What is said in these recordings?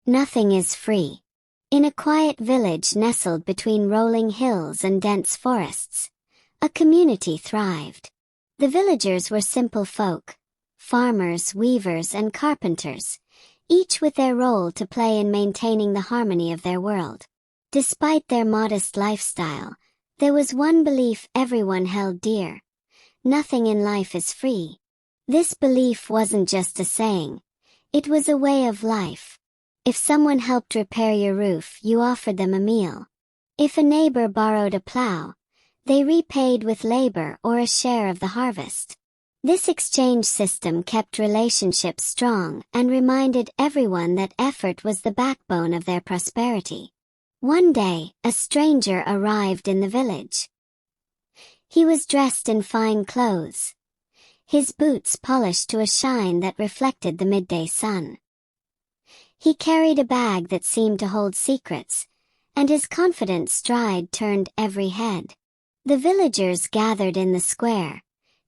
Nothing is free. In a quiet village nestled between rolling hills and dense forests, a community thrived. The villagers were simple folk, farmers, weavers, and carpenters, each with their role to play in maintaining the harmony of their world. Despite their modest lifestyle, there was one belief everyone held dear: nothing in life is free. This belief wasn't just a saying, it was a way of life. If someone helped repair your roof, you offered them a meal. If a neighbor borrowed a plow, they repaid with labor or a share of the harvest. This exchange system kept relationships strong and reminded everyone that effort was the backbone of their prosperity. One day, a stranger arrived in the village. He was dressed in fine clothes, his boots polished to a shine that reflected the midday sun. He carried a bag that seemed to hold secrets, and his confident stride turned every head. The villagers gathered in the square,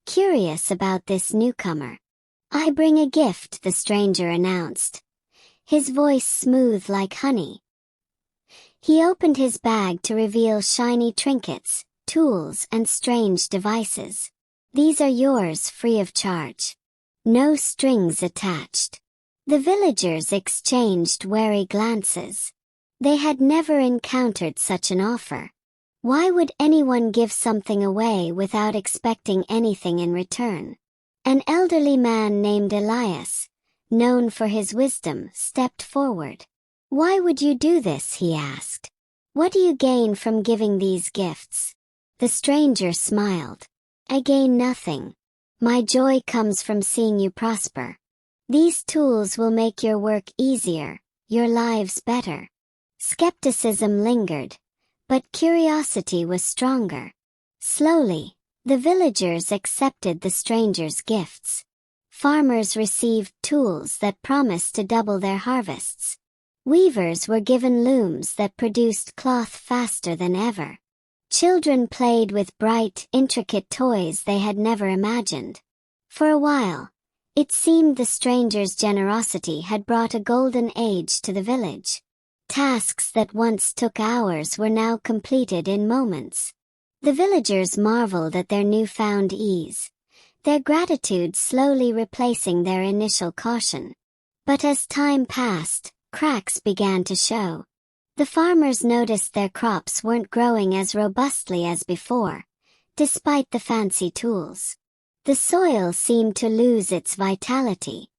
curious about this newcomer. "I bring a gift," the stranger announced, his voice smooth like honey. He opened his bag to reveal shiny trinkets, tools, and strange devices. "These are yours free of charge. No strings attached." The villagers exchanged wary glances. They had never encountered such an offer. Why would anyone give something away without expecting anything in return? An elderly man named Elias, known for his wisdom, stepped forward. "Why would you do this?" he asked. "What do you gain from giving these gifts?" The stranger smiled. "I gain nothing. My joy comes from seeing you prosper. These tools will make your work easier, your lives better." Skepticism lingered, but curiosity was stronger. Slowly, the villagers accepted the stranger's gifts. Farmers received tools that promised to double their harvests. Weavers were given looms that produced cloth faster than ever. Children played with bright, intricate toys they had never imagined. For a while, it seemed the stranger's generosity had brought a golden age to the village. Tasks that once took hours were now completed in moments. The villagers marveled at their newfound ease, their gratitude slowly replacing their initial caution. But as time passed, cracks began to show. The farmers noticed their crops weren't growing as robustly as before, despite the fancy tools. The soil seemed to lose its vitality.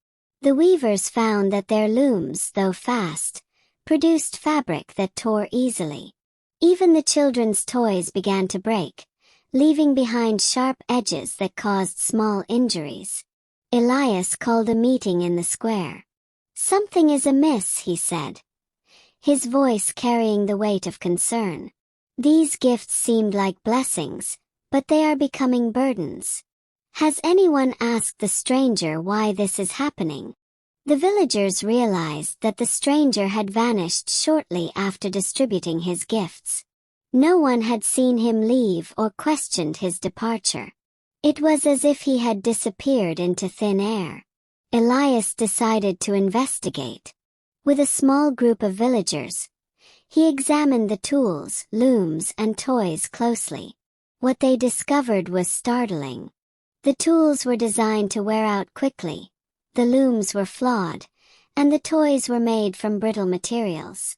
The weavers found that their looms, though fast, produced fabric that tore easily. Even the children's toys began to break, leaving behind sharp edges that caused small injuries. Elias called a meeting in the square. "Something is amiss," he said, his voice carrying the weight of concern. "These gifts seemed like blessings, but they are becoming burdens. Has anyone asked the stranger why this is happening?" The villagers realized that the stranger had vanished shortly after distributing his gifts. No one had seen him leave or questioned his departure. It was as if he had disappeared into thin air. Elias decided to investigate. With a small group of villagers, he examined the tools, looms, and toys closely. What they discovered was startling. The tools were designed to wear out quickly, the looms were flawed, and the toys were made from brittle materials.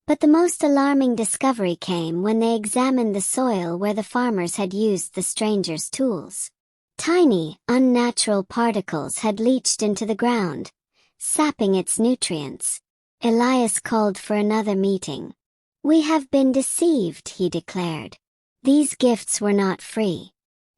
But the most alarming discovery came when they examined the soil where the farmers had used the stranger's tools. Tiny, unnatural particles had leached into the ground, sapping its nutrients. Elias called for another meeting. "We have been deceived," he declared. "These gifts were not free.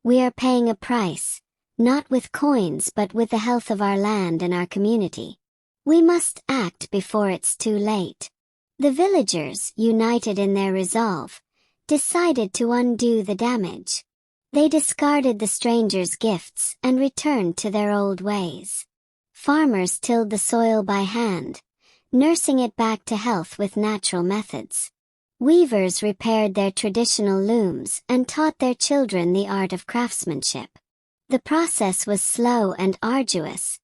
We are paying a price, not with coins but with the health of our land and our community. We must act before it's too late." The villagers, united in their resolve, decided to undo the damage. They discarded the stranger's gifts and returned to their old ways. Farmers tilled the soil by hand, nursing it back to health with natural methods. Weavers repaired their traditional looms and taught their children the art of craftsmanship. The process was slow and arduous,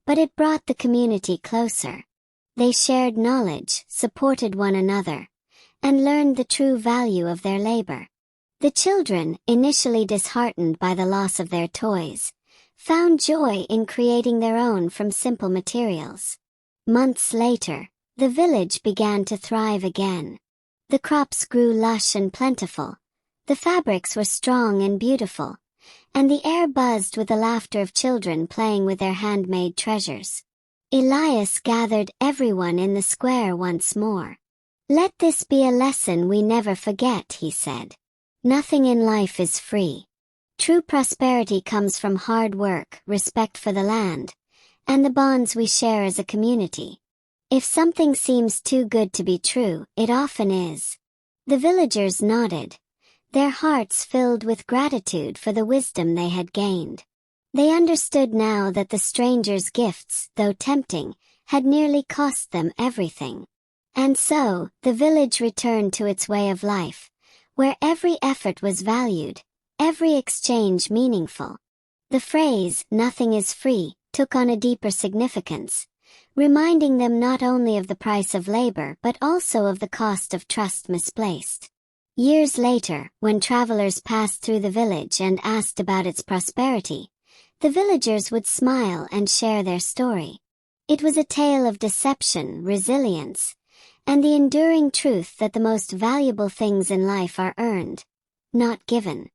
but it brought the community closer. They shared knowledge, supported one another, and learned the true value of their labor. The children, initially disheartened by the loss of their toys, found joy in creating their own from simple materials. Months later, the village began to thrive again. The crops grew lush and plentiful, the fabrics were strong and beautiful, and the air buzzed with the laughter of children playing with their handmade treasures. Elias gathered everyone in the square once more. "Let this be a lesson we never forget," he said. "Nothing in life is free. True prosperity comes from hard work, respect for the land, and the bonds we share as a community. If something seems too good to be true, it often is." The villagers nodded, their hearts filled with gratitude for the wisdom they had gained. They understood now that the strangers' gifts, though tempting, had nearly cost them everything. And so, the village returned to its way of life, where every effort was valued, every exchange meaningful. The phrase, "nothing is free," took on a deeper significance, reminding them not only of the price of labor but also of the cost of trust misplaced. Years later, when travelers passed through the village and asked about its prosperity, the villagers would smile and share their story. It was a tale of deception, resilience, and the enduring truth that the most valuable things in life are earned, not given.